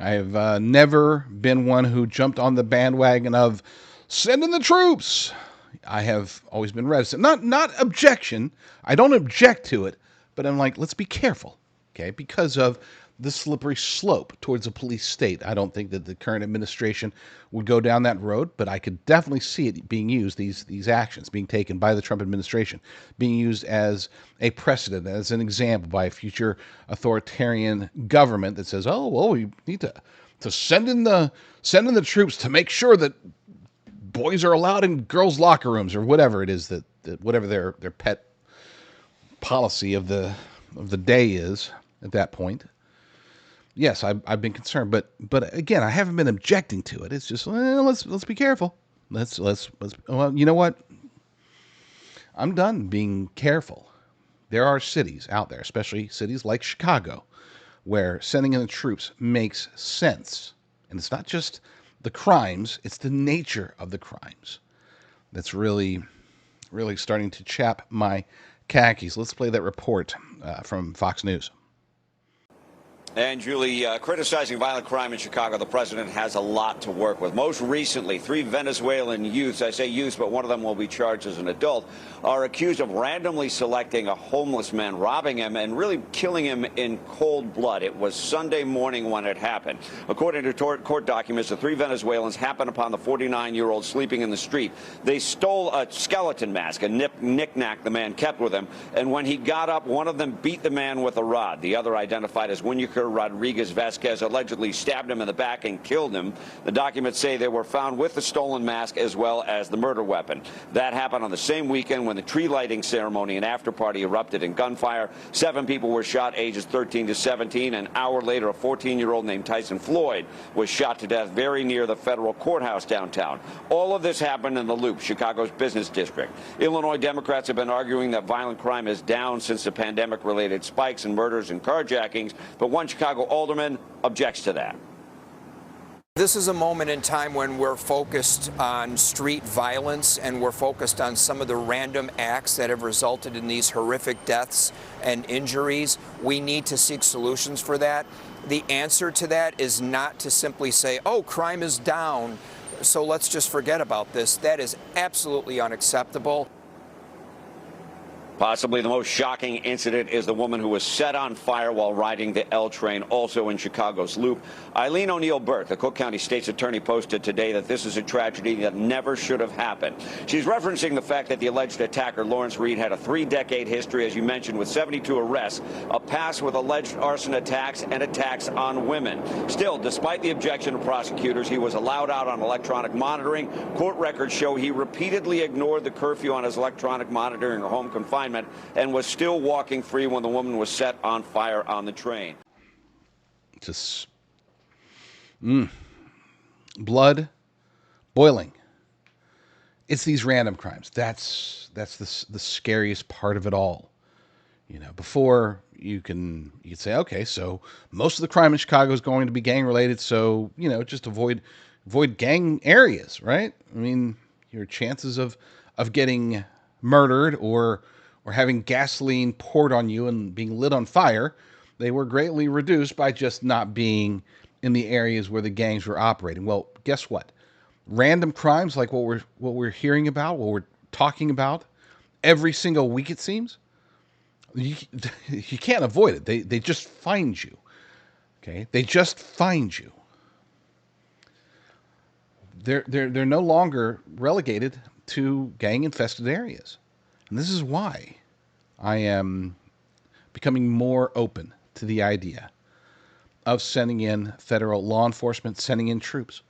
I have never been one who jumped on the bandwagon of send in the troops. I have always been reticent. Not objection. I don't object to it, but I'm like, let's be careful, okay? Because of the slippery slope towards a police state. I don't think that the current administration would go down that road, but I could definitely see it being used, these actions being taken by the Trump administration, being used as a precedent, as an example by a future authoritarian government that says, oh, well, we need to send in the troops to make sure that boys are allowed in girls' locker rooms, or whatever it is that whatever their pet policy of the day is at that point. Yes, I've been concerned, but again, I haven't been objecting to it. It's just let's be careful. Let's well, you know what? I'm done being careful. There are cities out there, especially cities like Chicago, where sending in the troops makes sense, and it's not just the crimes; it's the nature of the crimes that's really starting to chap my khakis. Let's play that report from Fox News. And Julie, criticizing violent crime in Chicago, the president has a lot to work with. Most recently, 3 Venezuelan youths, I say youths, but one of them will be charged as an adult, are accused of randomly selecting a homeless man, robbing him, and really killing him in cold blood. It was Sunday morning when it happened. According to court documents, the 3 Venezuelans happened upon the 49-year-old sleeping in the street. They stole a skeleton mask, a knick-knack the man kept with him, and when he got up, one of them beat the man with a rod. The other, identified as Rucker Rodriguez Vasquez, allegedly stabbed him in the back and killed him. The documents say they were found with the stolen mask as well as the murder weapon. That happened on the same weekend when the tree lighting ceremony and after party erupted in gunfire. 7 people were shot, ages 13 to 17. An hour later, a 14-year-old named Tyson Floyd was shot to death very near the federal courthouse downtown. All of this happened in the Loop, Chicago's business district. Illinois Democrats have been arguing that violent crime is down since the pandemic-related spikes in murders and carjackings, but one Chicago alderman objects to that. This is a moment in time when we're focused on street violence and we're focused on some of the random acts that have resulted in these horrific deaths and injuries. We need to seek solutions for that. The answer to that is not to simply say, oh, crime is down, so let's just forget about this. That is absolutely unacceptable. Possibly the most shocking incident is the woman who was set on fire while riding the L train, also in Chicago's Loop. Eileen O'Neill-Burke, the Cook County State's attorney, posted today that this is a tragedy that never should have happened. She's referencing the fact that the alleged attacker, Lawrence Reed, had a 3-decade history, as you mentioned, with 72 arrests, a past with alleged arson attacks and attacks on women. Still, despite the objection of prosecutors, he was allowed out on electronic monitoring. Court records show he repeatedly ignored the curfew on his electronic monitoring or home confinement and was still walking free when the woman was set on fire on the train. Just blood boiling. It's these random crimes. That's the scariest part of it all. You know, before you could say, okay, so most of the crime in Chicago is going to be gang related, so just avoid gang areas, right? I mean, your chances of getting murdered or having gasoline poured on you and being lit on fire, they were greatly reduced by just not being in the areas where the gangs were operating. Well, guess what? Random crimes like what we're hearing about, what we're talking about every single week, it seems, you can't avoid it. They just find you. Okay? They just find you. They're no longer relegated to gang-infested areas. And this is why I am becoming more open to the idea of sending in federal law enforcement, sending in troops.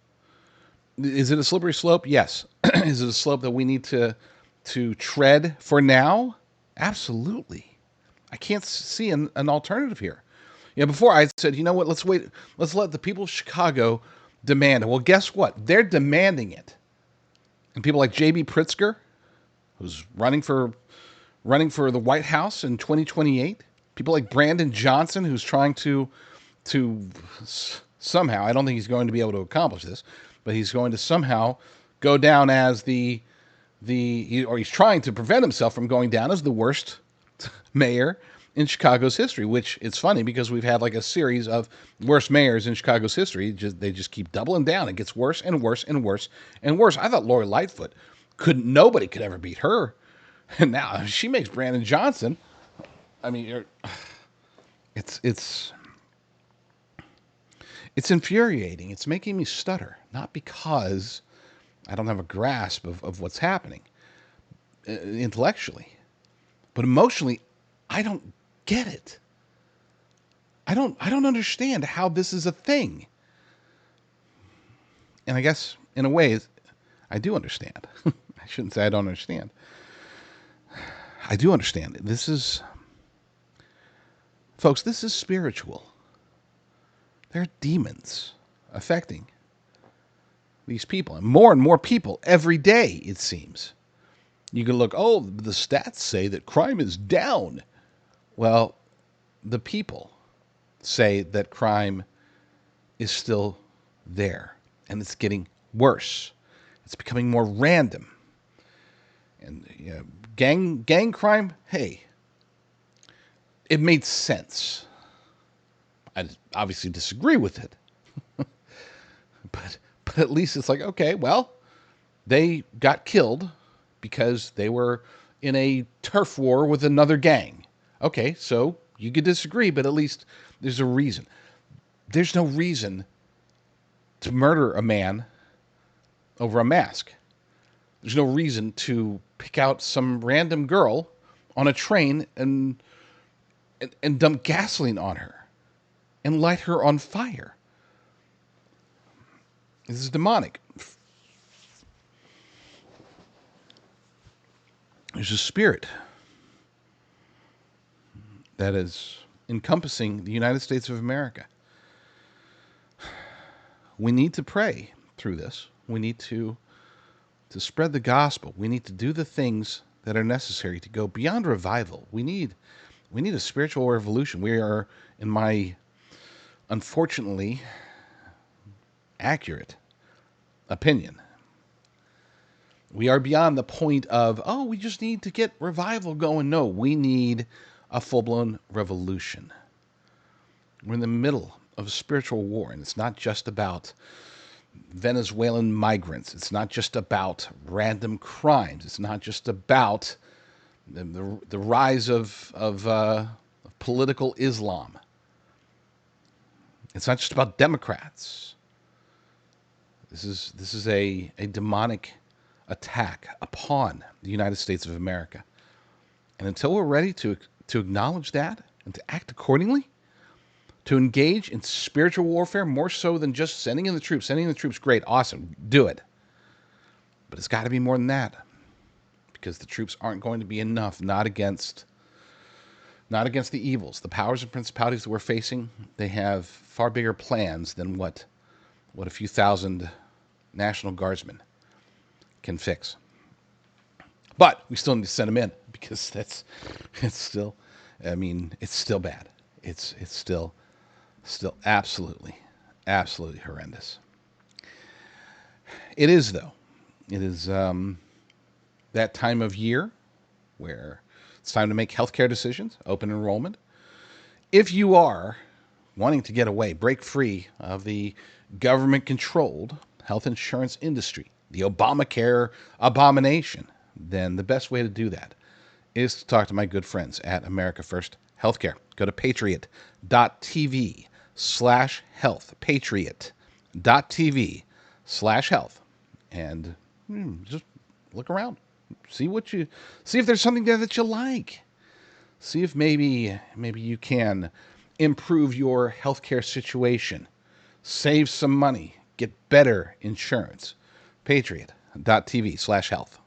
Is it a slippery slope? Yes. Is it a slope that we need to tread for now? Absolutely. I can't see an alternative here. Before I said, you know what, let's wait. Let's let the people of Chicago demand it. Well, guess what? They're demanding it. And people like J.B. Pritzker, who's running for the White House in 2028. People like Brandon Johnson, who's trying to somehow, I don't think he's going to be able to accomplish this, but he's going to somehow go down as or he's trying to prevent himself from going down as the worst mayor in Chicago's history, which it's funny because we've had like a series of worst mayors in Chicago's history. They just keep doubling down. It gets worse and worse and worse and worse. I thought Lori Lightfoot nobody could ever beat her. And now she makes Brandon Johnson. I mean, it's infuriating. It's making me stutter, not because I don't have a grasp of what's happening intellectually, but emotionally, I don't get it. I don't understand how this is a thing. And I guess in a way I do understand. I shouldn't say I don't understand. I do understand it. Folks, this is spiritual. There are demons affecting these people, and more people every day, it seems. You can look, the stats say that crime is down. Well, the people say that crime is still there, and it's getting worse. It's becoming more random. And gang crime, hey, it made sense. I obviously disagree with it. but at least it's like, okay, well, they got killed because they were in a turf war with another gang. Okay, so you could disagree, but at least there's a reason. There's no reason to murder a man over a mask. There's no reason to pick out some random girl on a train and dump gasoline on her and light her on fire. This is demonic. There's a spirit that is encompassing the United States of America. We need to pray through this. We need to spread the gospel. We need to do the things that are necessary to go beyond revival. We need a spiritual revolution. We are, in my unfortunately accurate opinion, we are beyond the point of, we just need to get revival going. No, we need a full-blown revolution. We're in the middle of a spiritual war, and it's not just about Venezuelan migrants. It's not just about random crimes. It's not just about the rise of political Islam. It's not just about Democrats. This is a demonic attack upon the United States of America. And until we're ready to acknowledge that and to act accordingly, to engage in spiritual warfare more so than just sending in the troops. Sending in the troops, great, awesome, do it. But it's got to be more than that, because the troops aren't going to be enough, not against the evils. The powers and principalities that we're facing, they have far bigger plans than what a few thousand National Guardsmen can fix. But we still need to send them in, because it's still bad. It's still absolutely horrendous. It is, though. It is that time of year where it's time to make healthcare decisions, open enrollment. If you are wanting to get away, break free of the government-controlled health insurance industry, the Obamacare abomination, then the best way to do that is to talk to my good friends at America First Healthcare. Go to patriot.tv/health, patriot.tv/health, and just look around. See if there's something there that you like. See if maybe you can improve your healthcare situation, save some money, get better insurance. Patriot.tv/health.